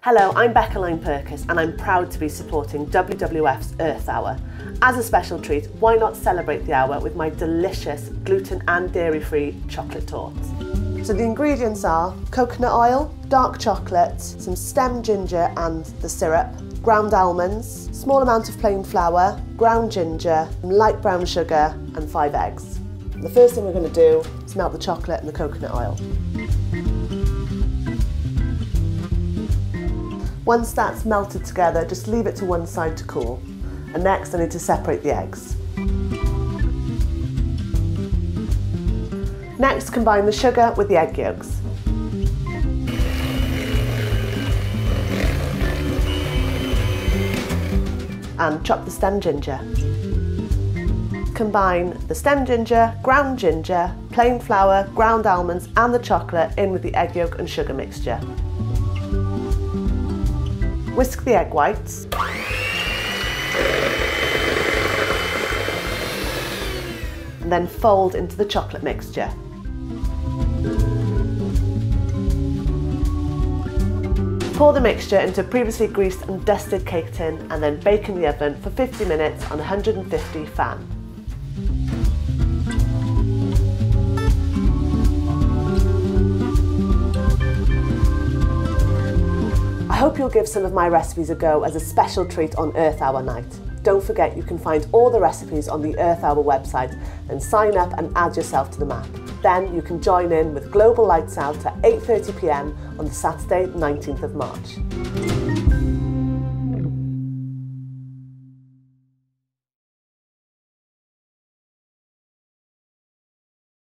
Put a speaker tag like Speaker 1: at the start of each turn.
Speaker 1: Hello, I'm Beca Lyne-Perkis and I'm proud to be supporting WWF's Earth Hour. As a special treat, why not celebrate the hour with my delicious gluten and dairy-free chocolate tortes? So the ingredients are coconut oil, dark chocolate, some stem ginger and the syrup, ground almonds, small amount of plain flour, ground ginger, light brown sugar and 5 eggs. The first thing we're going to do is melt the chocolate and the coconut oil. Once that's melted together, just leave it to one side to cool. And next I need to separate the eggs. Next, combine the sugar with the egg yolks. And chop the stem ginger. Combine the stem ginger, ground ginger, plain flour, ground almonds and the chocolate in with the egg yolk and sugar mixture. Whisk the egg whites. And then fold into the chocolate mixture. Pour the mixture into a previously greased and dusted cake tin and then bake in the oven for 50 minutes on 150 fan. I hope you'll give some of my recipes a go as a special treat on Earth Hour night. Don't forget you can find all the recipes on the Earth Hour website and sign up and add yourself to the map. Then you can join in with Global Lights Out at 8:30 p.m. on the Saturday 19th of March.